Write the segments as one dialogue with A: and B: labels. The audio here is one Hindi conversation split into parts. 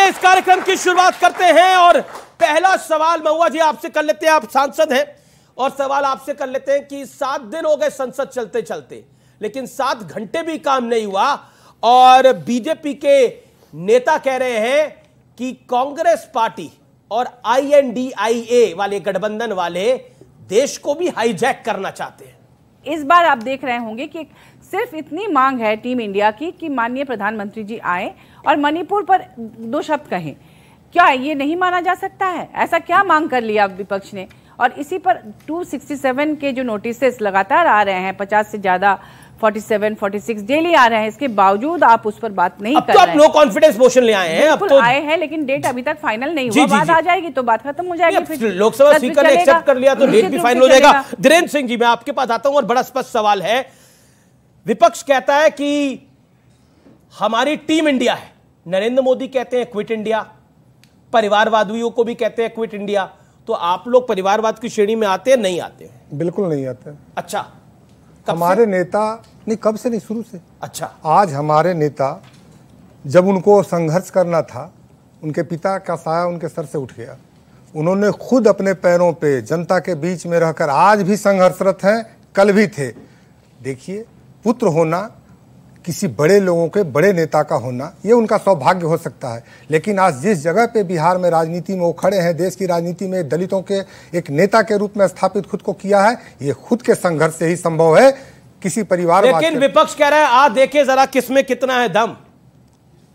A: चलिए इस कार्यक्रम की शुरुआत करते हैं और पहला सवाल महुआ जी आपसे कर लेते हैं। आप सांसद हैं और सवाल आपसे कर लेते हैं कि 7 दिन हो गए संसद चलते चलते, लेकिन 7 घंटे भी काम नहीं हुआ और बीजेपी के नेता कह रहे हैं कि कांग्रेस पार्टी और INDIA वाले गठबंधन वाले देश को भी हाईजैक करना चाहते हैं।
B: इस बार आप देख रहे होंगे कि सिर्फ इतनी मांग है टीम इंडिया की कि माननीय प्रधानमंत्री जी आए और मणिपुर पर 2 शब्द कहें। क्या ये नहीं माना जा सकता है? ऐसा क्या मांग कर लिया विपक्ष ने? और इसी पर 267 के जो नोटिसेस लगातार आ रहे हैं, 50 से ज्यादा, 47, 46 डेली आ रहे हैं, इसके बावजूद आप उस पर बात नहीं कर रहे हैं।
A: अब तो आप नो कॉन्फिडेंस मोशन ले आए हैं। अब तो
B: आए हैं लेकिन डेट अभी तक फाइनल नहीं हुआ। बात आ जाएगी तो बात खत्म हो जाएगी। फिर
A: लोकसभा स्पीकर ने एक्सेप्ट कर लिया तो डेट भी फाइनल हो जाएगा। धीरेन्द्र सिंह जी, मैं आपके पास आता हूं और बड़ा स्पष्ट सवाल है। विपक्ष कहता है कि हमारी टीम इंडिया है, नरेंद्र मोदी कहते हैं क्विट इंडिया, परिवारवादियों को भी कहते हैं क्विट इंडिया। तो आप लोग परिवारवाद की श्रेणी में आते हैं नहीं आते?
C: बिल्कुल नहीं आते।
A: अच्छा,
C: हमारे नेता नहीं, कब से नहीं, शुरू से।
A: अच्छा,
C: आज हमारे नेता, जब उनको संघर्ष करना था, उनके पिता का साया उनके सर से उठ गया। उन्होंने खुद अपने पैरों पे जनता के बीच में रहकर आज भी संघर्षरत हैं, कल भी थे। देखिए, पुत्र होना, किसी बड़े लोगों के, बड़े नेता का होना, ये उनका सौभाग्य हो सकता है। लेकिन आज जिस जगह पे बिहार में राजनीति में वो खड़े हैं, देश की राजनीति में दलितों के एक नेता के रूप में स्थापित खुद को किया है, ये खुद के संघर्ष से ही संभव है। किसी परिवार,
A: लेकिन विपक्ष कह रहा है आ देखे जरा किसमें कितना है दम।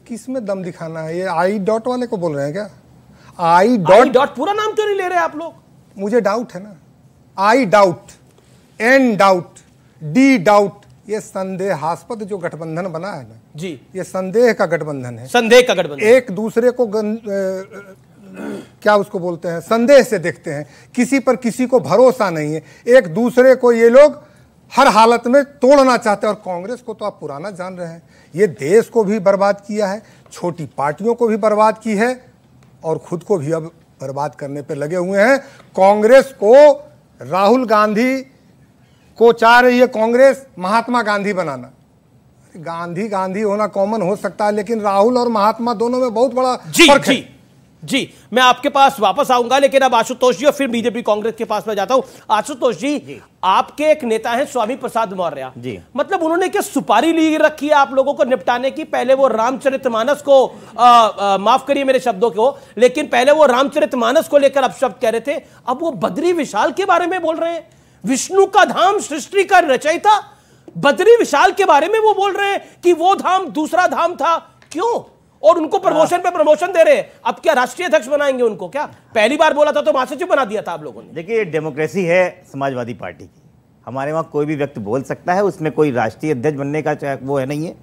C: किसमें दम दिखाना है? ये आई डॉट वाले को बोल रहे हैं क्या?
A: आई डॉट पूरा नाम क्यों नहीं ले रहे आप लोग?
C: मुझे डाउट है ना। I doubt, an doubt, the doubt, ये संदेहास्पद जो गठबंधन बना है ना
A: जी,
C: ये संदेह का गठबंधन है।
A: संदेह का गठबंधन। एक
C: दूसरे को क्या उसको बोलते हैं, संदेह से देखते हैं। किसी पर किसी को भरोसा नहीं है। एक दूसरे को ये लोग हर हालत में तोड़ना चाहते हैं। और कांग्रेस को तो आप पुराना जान रहे हैं, ये देश को भी बर्बाद किया है, छोटी पार्टियों को भी बर्बाद की है और खुद को भी अब बर्बाद करने पर लगे हुए हैं। कांग्रेस को राहुल गांधी को चाह रही है कांग्रेस महात्मा गांधी बनाना। गांधी गांधी होना कॉमन हो सकता है, लेकिन राहुल और महात्मा दोनों में बहुत बड़ा फर्क है।
A: जी, मैं आपके पास वापस आऊंगा, लेकिन अब आशुतोष जी और फिर बीजेपी कांग्रेस के पास में जाता हूं। आशुतोष जी, आपके एक नेता हैं स्वामी प्रसाद मौर्य जी, मतलब उन्होंने क्या सुपारी ली रखी है आप लोगों को निपटाने की? पहले वो रामचरितमानस को माफ करिए मेरे शब्दों को, लेकिन पहले वो रामचरितमानस को लेकर अपशब्द कह रहे थे, अब वो बद्री विशाल के बारे में बोल रहे हैं। विष्णु का धाम, सृष्टि का रचयिता बद्री विशाल के बारे में वो बोल रहे हैं कि वो धाम दूसरा धाम था। क्यों? और उनको प्रमोशन पे प्रमोशन दे रहे हैं। अब क्या राष्ट्रीय अध्यक्ष बनाएंगे उनको? क्या पहली बार बोला था तो महासचिव बना दिया था आप लोगों ने?
D: देखिए, डेमोक्रेसी है समाजवादी पार्टी की, हमारे वहां कोई भी व्यक्ति बोल सकता है, उसमें कोई राष्ट्रीय अध्यक्ष बनने का वो है नहीं है।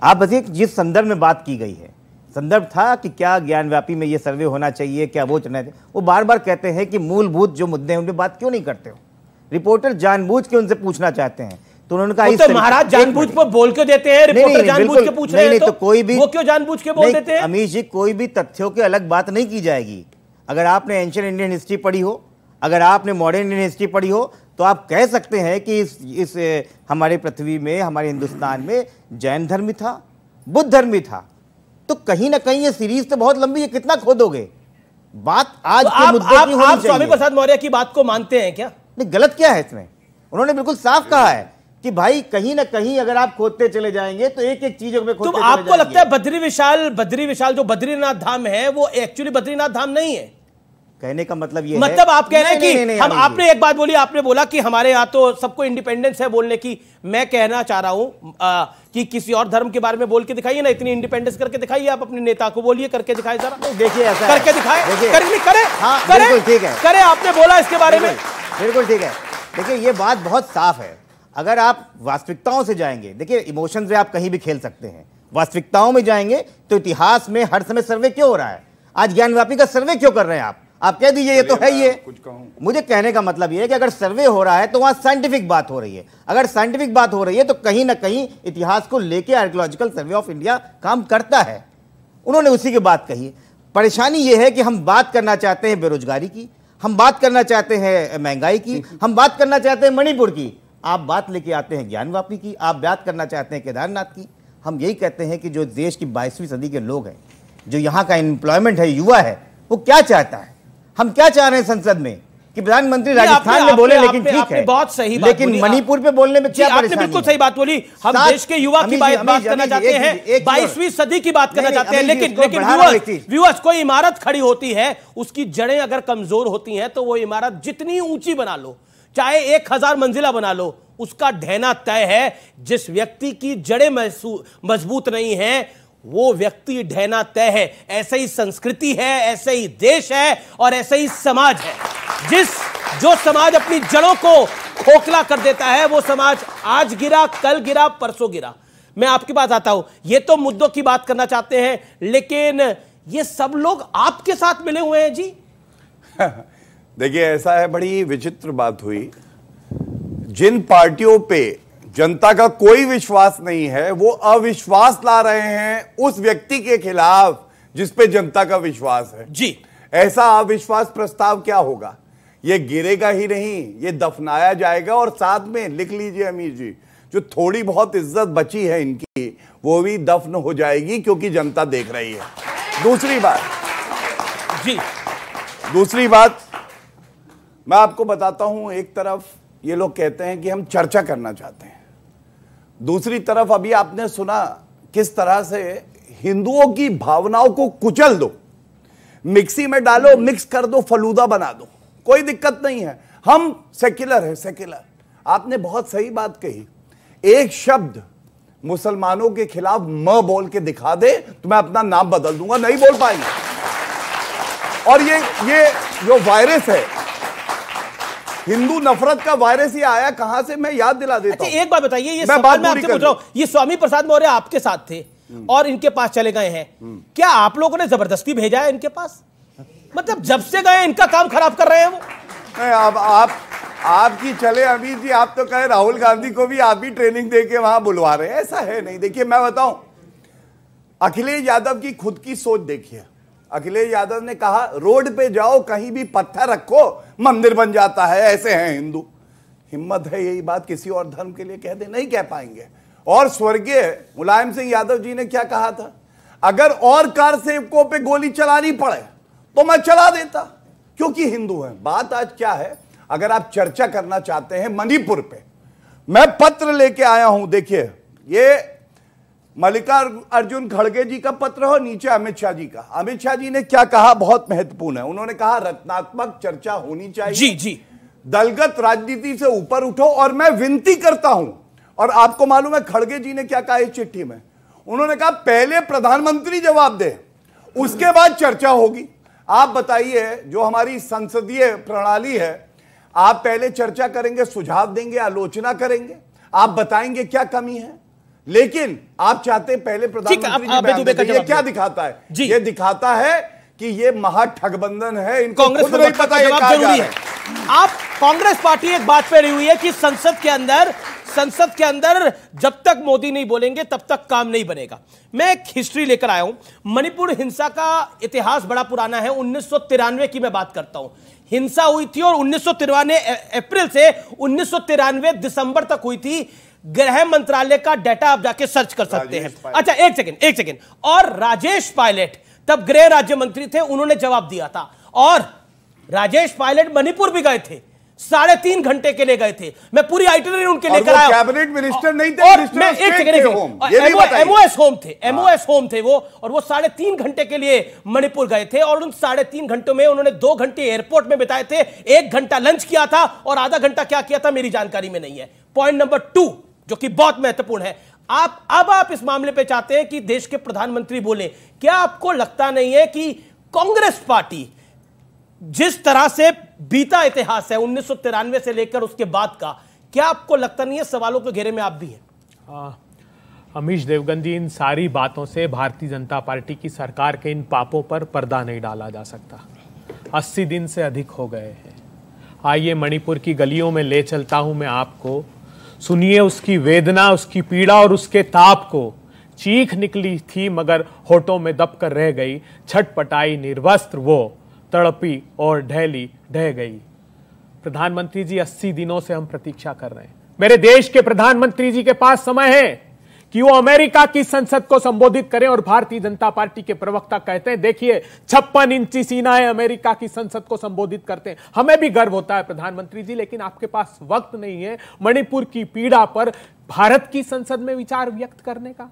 D: आप बस जिस संदर्भ में बात की गई है, संदर्भ था कि क्या ज्ञानव्यापी में ये सर्वे होना चाहिए, क्या वो चलना चाहिए, वो बार बार कहते हैं कि मूलभूत जो मुद्दे हैं उन पर बात क्यों नहीं करते हो? रिपोर्टर जानबूझ के उनसे पूछना चाहते हैं तो उन्होंने कहा
A: तो महाराज जानबूझ पर बोल क्यों देते हैं? रिपोर्टर जानबूझ के पूछ रहे हैं तो कोई भी, वो क्यों जानबूझ के बोल देते हैं?
D: अमीश जी, कोई भी तथ्यों की अलग बात नहीं की जाएगी। अगर आपने एंशिएंट इंडियन हिस्ट्री पढ़ी हो, अगर आपने मॉडर्न इंडियन हिस्ट्री पढ़ी हो, तो आप कह सकते हैं कि इस हमारे पृथ्वी में, हमारे हिंदुस्तान में जैन धर्म था, बुद्ध धर्म भी था। तो कहीं ना कहीं ये सीरीज तो बहुत लंबी है, कितना खोदोगे? बात आज के मुद्दे की होनी चाहिए।
A: आप स्वामी प्रसाद मौर्य की बात को मानते हैं क्या?
D: नहीं, गलत क्या है इसमें? उन्होंने बिल्कुल साफ कहा है कि भाई कहीं ना कहीं अगर आप खोदते चले जाएंगे तो एक एक चीजों में खोदते चले जाएंगे।
A: आपको लगता है बद्री विशाल जो बद्रीनाथ धाम है वो एक्चुअली बद्रीनाथ धाम नहीं है?
D: कहने का मतलब ये
A: मतलब आप कह रहे हैं कि हम, आपने एक बात बोली, आपने बोला कि हमारे यहां तो सबको इंडिपेंडेंस है बोलने की। मैं कहना चाह रहा हूं कि किसी और धर्म के बारे में बोल के दिखाइए ना, इतनी इंडिपेंडेंस करके दिखाइए। आप अपने नेता को बोलिए, करके दिखाए जरा।
D: देखिए, ऐसा
A: करके दिखाए,
D: करे, ठीक है,
A: करे। आपने बोला इसके बारे में,
D: बिल्कुल ठीक है। देखिए, ये बात बहुत साफ है। अगर आप वास्तविकताओं से जाएंगे, देखिए इमोशन से आप कहीं भी खेल सकते हैं, वास्तविकताओं में जाएंगे तो इतिहास में हर समय सर्वे क्यों हो रहा है? आज ज्ञानव्यापी का सर्वे क्यों कर रहे हैं आप कह दीजिए ये तो है। ये मुझे कहने का मतलब ये है कि अगर सर्वे हो रहा है तो वहां साइंटिफिक बात हो रही है। अगर साइंटिफिक बात हो रही है तो कहीं ना कहीं इतिहास को लेकर आर्कियोलॉजिकल सर्वे ऑफ इंडिया काम करता है। उन्होंने उसी की बात कही। परेशानी ये है कि हम बात करना चाहते हैं बेरोजगारी की, हम बात करना चाहते हैं महंगाई की, हम बात करना चाहते हैं मणिपुर की, आप बात लेके आते हैं ज्ञानवापी की, आप बात करना चाहते हैं केदारनाथ की। हम यही कहते हैं कि जो देश की 22वीं सदी के लोग हैं, जो यहाँ का एम्प्लॉयमेंट है, युवा है, वो क्या चाहता है? हम क्या चाह रहे हैं संसद में कि प्रधानमंत्री राजस्थान में बोले, लेकिन ठीक है,
A: बहुत सही बात,
D: लेकिन मणिपुर पे बोलने में क्या परेशानी?
A: बिल्कुल सही बात बोली। हम देश के युवा की बात करना चाहते हैं, 22वीं सदी की बात करना चाहते हैं, लेकिन व्यूअर्स, कोई इमारत खड़ी होती है, उसकी जड़ें अगर कमजोर होती हैं तो वो इमारत जितनी ऊंची बना लो, चाहे 1000 मंजिला बना लो, उसका ढहना तय है। जिस व्यक्ति की जड़ें मजबूत नहीं है, वो व्यक्ति ढहना तय है। ऐसे ही संस्कृति है, ऐसे ही देश है और ऐसे ही समाज है। जो समाज अपनी जड़ों को खोखला कर देता है, वो समाज आज गिरा, कल गिरा, परसों गिरा। मैं आपके पास आता हूं, ये तो मुद्दों की बात करना चाहते हैं, लेकिन ये सब लोग आपके साथ मिले हुए हैं जी।
E: देखिए, ऐसा है, बड़ी विचित्र बात हुई। जिन पार्टियों पे जनता का कोई विश्वास नहीं है, वो अविश्वास ला रहे हैं उस व्यक्ति के खिलाफ जिस पे जनता का विश्वास है
A: जी।
E: ऐसा अविश्वास प्रस्ताव क्या होगा? ये गिरेगा ही नहीं, ये दफनाया जाएगा। और साथ में लिख लीजिए अमीर जी, जो थोड़ी बहुत इज्जत बची है इनकी, वो भी दफन हो जाएगी, क्योंकि जनता देख रही है। दूसरी बात मैं आपको बताता हूं। एक तरफ ये लोग कहते हैं कि हम चर्चा करना चाहते हैं, दूसरी तरफ अभी आपने सुना किस तरह से हिंदुओं की भावनाओं को कुचल दो, मिक्सी में डालो, मिक्स कर दो, फलूदा बना दो, कोई दिक्कत नहीं है, हम सेक्युलर है, सेक्युलर। आपने बहुत सही बात कही, एक शब्द मुसलमानों के खिलाफ म बोल के दिखा दे तो मैं अपना नाम बदल दूंगा, नहीं बोल पाएंगे। और ये जो वायरस है, हिंदू नफरत का वायरस, ये आया कहां से, मैं याद दिला देता हूं।
A: एक बात बताइए, ये सवाल मैं आपसे पूछ रहा हूं, ये स्वामी प्रसाद मौर्य आपके साथ थे और इनके पास चले गए हैं, क्या आप लोगों ने जबरदस्ती भेजा है इनके पास? मतलब जब से गए इनका काम खराब कर रहे हैं वो?
E: नहीं, अब आपकी चले अमीर जी, आप तो कहे राहुल गांधी को भी आप ही ट्रेनिंग देके वहां बुलवा रहे हैं, ऐसा है नहीं। देखिए, मैं बताऊं, अखिलेश यादव की खुद की सोच देखिए। अखिलेश यादव ने कहा, रोड पे जाओ, कहीं भी पत्थर रखो, मंदिर बन जाता है, ऐसे हैं हिंदू। हिम्मत है यही बात किसी और धर्म के लिए कह दे? नहीं कह पाएंगे। और स्वर्गीय मुलायम सिंह यादव जी ने क्या कहा था, अगर और कार सेवकों पे गोली चलानी पड़े तो मैं चला देता, क्योंकि हिंदू है। बात आज क्या है, अगर आप चर्चा करना चाहते हैं मणिपुर पे, मैं पत्र लेके आया हूं। देखिए, ये मल्लिकार्जुन खड़गे जी का पत्र हो, नीचे अमित शाह जी का। अमित शाह जी ने क्या कहा, बहुत महत्वपूर्ण है। उन्होंने कहा, रचनात्मक चर्चा होनी चाहिए,
A: जी,
E: दलगत राजनीति से ऊपर उठो, और मैं विनती करता हूं। और आपको मालूम है खड़गे जी ने क्या कहा इस चिट्ठी में? उन्होंने कहा, पहले प्रधानमंत्री जवाब दे, उसके बाद चर्चा होगी। आप बताइए, जो हमारी संसदीय प्रणाली है, आप पहले चर्चा करेंगे, सुझाव देंगे, आलोचना करेंगे, आप बताएंगे क्या कमी है, लेकिन आप चाहते पहले प्रधानमंत्री। ये क्या दिखाता है? ये दिखाता है कि ये महाठगबंधन है, इनको खुद नहीं पता ये क्या जरूरी है।
A: आप कांग्रेस पार्टी एक बात पे अड़ी हुई है कि संसद के अंदर जब तक मोदी नहीं बोलेंगे तब तक काम नहीं बनेगा। मैं एक हिस्ट्री लेकर आया हूं। मणिपुर हिंसा का इतिहास बड़ा पुराना है, 1993 की मैं बात करता हूं। हिंसा हुई थी और 1993 अप्रैल से 1993 दिसंबर तक हुई थी। गृह मंत्रालय का डाटा आप जाके सर्च कर सकते हैं। अच्छा, एक सेकंड। और राजेश पायलट तब गृह राज्य मंत्री थे, उन्होंने जवाब दिया था। और राजेश पायलट मणिपुर भी गए थे, 3.5 घंटे के लिए गए थे। मैं पूरी आइटनरी उनके लेकर आया।
E: कैबिनेट मिनिस्टर नहीं थे,
A: एमओएस होम थे वो, और वो 3.5 घंटे के लिए मणिपुर गए थे। और उन 3.5 घंटों में उन्होंने 2 घंटे एयरपोर्ट में बिताए थे, 1 घंटा लंच किया था, और आधा घंटा क्या किया था मेरी जानकारी में नहीं है। पॉइंट नंबर 2 जो कि बहुत महत्वपूर्ण है, आप इस मामले पे चाहते हैं कि देश के प्रधानमंत्री बोले। क्या आपको लगता नहीं है कि कांग्रेस पार्टी जिस तरह से बीता इतिहास है 1993 से लेकर उसके बाद का, क्या आपको लगता नहीं है सवालों के घेरे में आप भी हैं?
F: अमीश देवगन जी, इन सारी बातों से भारतीय जनता पार्टी की सरकार के इन पापों पर पर्दा नहीं डाला जा सकता। 80 दिन से अधिक हो गए हैं। आइए मणिपुर की गलियों में ले चलता हूं मैं आपको, सुनिए उसकी वेदना, उसकी पीड़ा और उसके ताप को। चीख निकली थी मगर होठों में दब कर रह गई, छटपटाई निर्वस्त्र वो, तड़पी और ढह गई। प्रधानमंत्री जी, 80 दिनों से हम प्रतीक्षा कर रहे हैं। मेरे देश के प्रधानमंत्री जी के पास समय है कि वो अमेरिका की संसद को संबोधित करें, और भारतीय जनता पार्टी के प्रवक्ता कहते हैं देखिए 56 इंची सीनाएं अमेरिका की संसद को संबोधित करते हैं। हमें भी गर्व होता है प्रधानमंत्री जी, लेकिन आपके पास वक्त नहीं है मणिपुर की पीड़ा पर भारत की संसद में विचार व्यक्त करने का।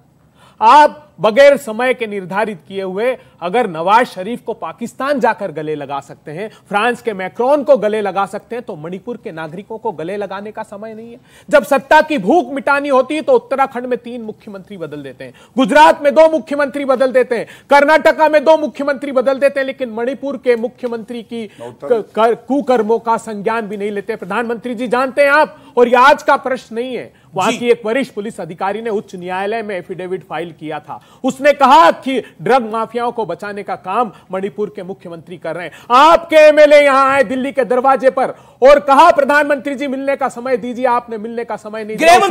F: आप बगैर समय के निर्धारित किए हुए अगर नवाज शरीफ को पाकिस्तान जाकर गले लगा सकते हैं, फ्रांस के मैक्रोन को गले लगा सकते हैं, तो मणिपुर के नागरिकों को गले लगाने का समय नहीं है। जब सत्ता की भूख मिटानी होती है तो उत्तराखंड में 3 मुख्यमंत्री बदल देते हैं, गुजरात में 2 मुख्यमंत्री बदल देते हैं, कर्नाटका में 2 मुख्यमंत्री बदल देते हैं, लेकिन मणिपुर के मुख्यमंत्री की कुकर्मों का संज्ञान भी नहीं लेते। प्रधानमंत्री जी जानते हैं आप, और यह आज का प्रश्न नहीं है, वहां की एक वरिष्ठ पुलिस अधिकारी ने उच्च न्यायालय में एफिडेविट फाइल किया था। उसने कहा कि ड्रग माफियाओं को बचाने का काम मणिपुर के मुख्यमंत्री कर रहे हैं। आपके एमएलए यहां आए दिल्ली के दरवाजे पर और कहा प्रधानमंत्री जी मिलने का समय दीजिए, आपने मिलने का समय नहीं दिया।
A: गृह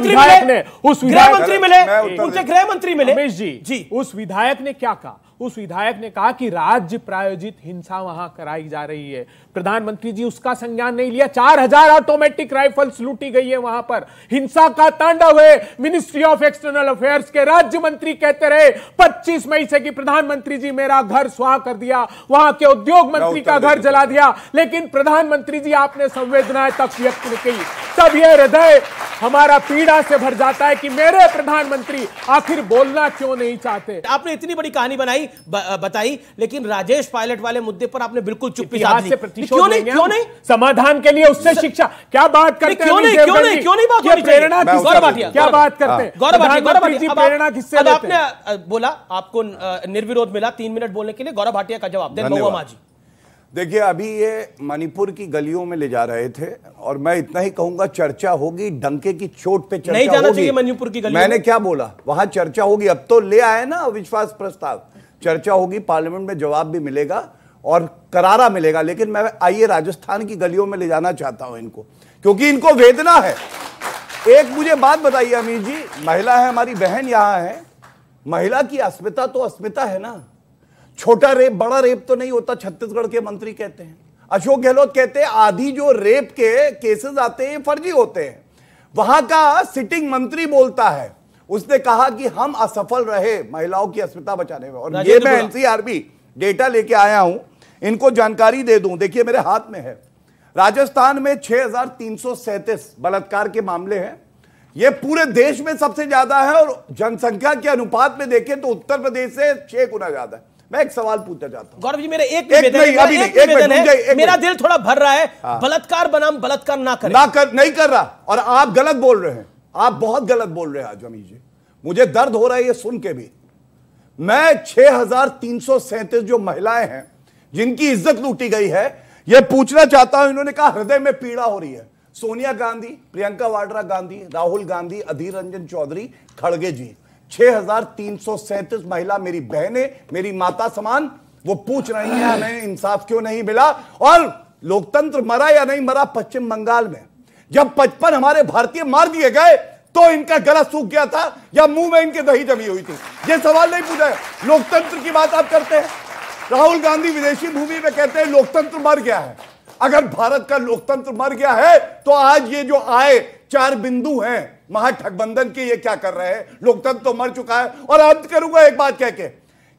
A: मंत्री मिले
F: रमेश जी, उस विधायक ने क्या कहा? उस विधायक ने कहा कि राज्य प्रायोजित हिंसा वहां कराई जा रही है। प्रधानमंत्री जी उसका संज्ञान नहीं लिया। 4000 ऑटोमेटिक राइफल्स लूटी गई है वहां पर, हिंसा का तांडव है। मिनिस्ट्री ऑफ एक्सटर्नल अफेयर्स के राज्य मंत्री कहते रहे 25 मई से कि प्रधानमंत्री जी मेरा घर स्वाह कर दिया, वहां के उद्योग मंत्री का घर जला दिया, लेकिन प्रधानमंत्री जी आपने संवेदनाएं तक व्यक्त नहीं की। तब यह हृदय हमारा पीड़ा से भर जाता है कि मेरे प्रधानमंत्री आखिर बोलना क्यों नहीं चाहते।
A: आपने इतनी बड़ी कहानी बताई, लेकिन राजेश पायलट वाले मुद्दे पर आपने बिल्कुल चुप्पी साध ली। क्यों नहीं? समाधान के लिए उससे शिक्षा क्या बात करते हैं? क्यों नहीं बात होनी चाहिए? गौरव भाटिया क्या बात करते हैं? गौरव भाटिया प्रेरणा किससे लेते हैं? आपने बोला, आपको निर्विरोध मिला 3 मिनट बोलने के लिए। गौरव भाटिया का जवाब दें। महुआ माझी,
E: देखिए अभी ये मणिपुर की गलियों में ले जा रहे थे, और मैं इतना ही कहूंगा चर्चा होगी, डंके की चोट पे चर्चा
A: नहीं जाना
E: होगी।
A: चाहिए मणिपुर की गलियों
E: मैंने क्या बोला? वहां चर्चा होगी। अब तो ले आए ना अविश्वास प्रस्ताव, चर्चा होगी, पार्लियामेंट में जवाब भी मिलेगा और करारा मिलेगा। लेकिन मैं आइए राजस्थान की गलियों में ले जाना चाहता हूं इनको, क्योंकि इनको वेदना है। एक मुझे बात बताइए अमीर जी, महिला है, हमारी बहन यहां है, महिला की अस्मिता तो अस्मिता है ना। छोटा रेप बड़ा रेप तो नहीं होता, छत्तीसगढ़ के मंत्री कहते हैं। अशोक गहलोत कहते हैं आधी जो रेप के केसेस आते हैं फर्जी होते हैं। वहां का सिटिंग मंत्री बोलता है, उसने कहा कि हम असफल रहे महिलाओं की अस्मिता बचाने में। और ये मैं एनसीआरबी डेटा लेके आया हूं, इनको जानकारी दे दूं। देखिए मेरे हाथ में है, राजस्थान में 6337 बलात्कार के मामले हैं। ये पूरे देश में सबसे ज्यादा है, और जनसंख्या के अनुपात में देखें तो उत्तर प्रदेश से 6 गुना ज्यादा है। मैं एक सवाल पूछना चाहता हूं
A: गौरव जी, मेरे एक निवेदन है, मेरा दिल थोड़ा भर रहा है। बलात्कार बनाम बलात्कार ना करें।
E: नहीं कर रहा, और आप गलत बोल रहे हैं, आप बहुत गलत बोल रहे हैं आज अमीर जी। मुझे दर्द हो रहा है ये सुन के भी। मैं 6337 जो महिलाएं हैं जिनकी इज्जत लूटी गई है, यह पूछना चाहता हूं। इन्होंने कहा हृदय में पीड़ा हो रही है। सोनिया गांधी, प्रियंका वाड्रा गांधी, राहुल गांधी, अधीर रंजन चौधरी, खड़गे जी, 6337 महिला मेरी बहनें, मेरी माता समान, वो पूछ रही हैं हमें इंसाफ क्यों नहीं मिला। और लोकतंत्र मरा या नहीं मरा पश्चिम बंगाल में, जब 55 हमारे भारतीय मार दिए गए तो इनका गला सूख गया था या मुंह में इनके दही जमी हुई थी? ये सवाल नहीं पूछा है। लोकतंत्र की बात आप करते हैं। राहुल गांधी विदेशी भूमि में कहते हैं लोकतंत्र मर गया है। अगर भारत का लोकतंत्र मर गया है तो आज ये जो आए 4 बिंदु हैं महागठबंधन के, ये क्या कर रहे हैं? लोकतंत्र तो मर चुका है। और अंत करूंगा एक बात कह के,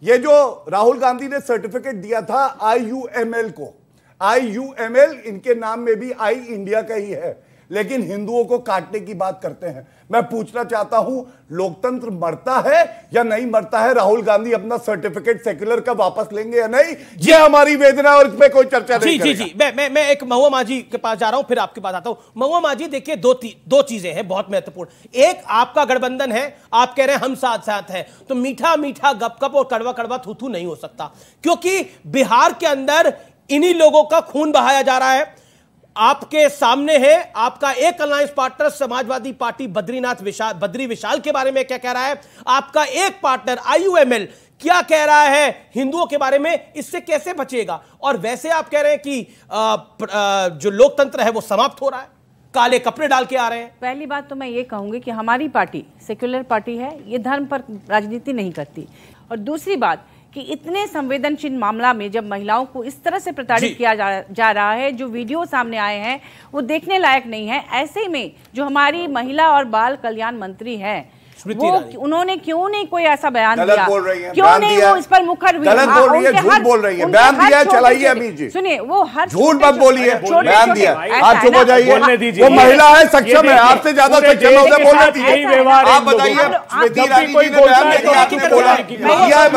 E: ये जो राहुल गांधी ने सर्टिफिकेट दिया था IUML को, IUML इनके नाम में भी आई इंडिया का ही है, लेकिन हिंदुओं को काटने की बात करते हैं। मैं पूछना चाहता हूं लोकतंत्र मरता है या नहीं मरता है? राहुल गांधी अपना सर्टिफिकेट सेक्युलर का वापस लेंगे या नहीं? ये हमारी वेदना और इसमें कोई चर्चा नहीं करेगा।
A: जी मैं एक महुआ माझी के पास जा रहा हूं, फिर आपके पास आता हूं। महुआ माझी, देखिए दो चीजें हैं बहुत महत्वपूर्ण। एक, आपका गठबंधन है, आप कह रहे हैं हम साथ साथ हैं, तो मीठा मीठा गपगप और कड़वा कड़वा थूथू नहीं हो सकता, क्योंकि बिहार के अंदर इन्हीं लोगों का खून बहाया जा रहा है। आपके सामने है आपका एक alliance partner Samajwadi Party Badri Vishal के बारे में क्या कह रहा है, आपका एक पार्टनर IUML क्या कह रहा है हिंदुओं के बारे में, इससे कैसे बचेगा? और वैसे आप कह रहे हैं कि जो लोकतंत्र है वो समाप्त हो रहा है, काले कपड़े डाल के आ रहे हैं।
B: पहली बात तो मैं ये कहूंगी कि हमारी पार्टी सेक्युलर पार्टी है, ये धर्म पर राजनीति नहीं करती। और दूसरी बात कि इतने संवेदनशील मामला में जब महिलाओं को इस तरह से प्रताड़ित किया जा रहा है, जो वीडियो सामने आए हैं वो देखने लायक नहीं है। ऐसे में जो हमारी महिला और बाल कल्याण मंत्री हैं,
A: स्मृति
B: वो
A: ईरानी।
B: उन्होंने क्यों नहीं कोई ऐसा बयान
E: गलत
B: दिया?
E: बोल रही हैं,
B: क्यों
E: बयान
B: नहीं
E: दिया
B: वो इस पर मुखर हुई?
E: गलत बोल रही है, झूठ बोल रही है। बयान दिया है, चलाइए अभी जी।
B: सुनिए, वो हर
E: झूठ मत बोलिए, बयान दिया। आप चुप हो
F: बोलने
E: जाइए,
F: दीजिए।
E: वो महिला है,
F: ये
E: सक्षम है,
F: देखिए,
E: आपसे ज्यादा
F: पूरे
E: सक्षम है, उसे
F: देश के
E: बोलने
F: साथ
E: दीजिए।
F: यही व्यवहार है
E: आप
F: इन लोगों
E: बताइए,
F: का।
E: स्मृति
F: जब भी
E: ईरानी
F: कोई
E: जी ने
F: बोलता
E: बयान
F: है
E: दिया,
F: तो
E: आपने
F: आपकी
E: बोला
F: तरफ की
E: दिया है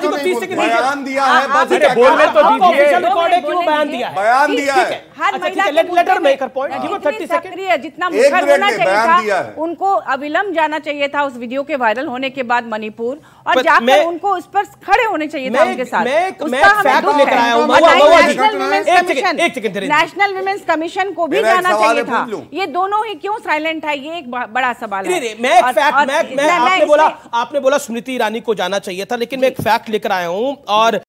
A: जी को 30 सेकंड
E: बयान दिया है, बस
F: अरे बोलने तो
A: आपको
F: दीजिए।
A: ऑफिशियल रिकॉर्ड है कि वो बयान दिया है।
E: बयान दिया है।
B: हर
A: अच्छा,
B: महिला
A: ठीक है,
B: के
A: let her
B: मुद्दे
A: make her
B: में
A: point. Give her 30
B: जितनी
A: seconds.
B: सक्रिय, जितना
E: एक
B: मुखर
E: मिनट
B: होना
E: में
B: चाहिए
E: बयान दिया
B: था,
E: है।
B: उनको अविलंब जाना चाहिए था उस वीडियो के वायरल होने के बाद मणिपुर, और
A: पर
B: जाकर
A: मैं-
B: उनको उस पर खड़े होने चाहिए था उनके साथ।
A: मैं
B: उसका हमें
A: फैक्ट
B: दुख
A: लेकर
B: है।
A: आया हूं।
B: और
A: महुआ जी,
B: नेशनल वुमेन्स
A: एक
B: कमीशन,
A: सेकंड, धीरेन्द्र जी।
B: नेशनल वुमेन्स कमीशन को भी
E: मेरा एक
B: जाना
E: सवाल
B: चाहिए
E: है,
B: था।
E: पूछ लूं।
B: ये दोनों ही क्यों साइलेंट है, ये एक बड़ा सवाल है।
A: मैं एक फैक्ट, मैं आपने बोला स्मृति ईरानी को जाना चाहिए था, लेकिन मैं एक फैक्ट लेकर आया हूं। और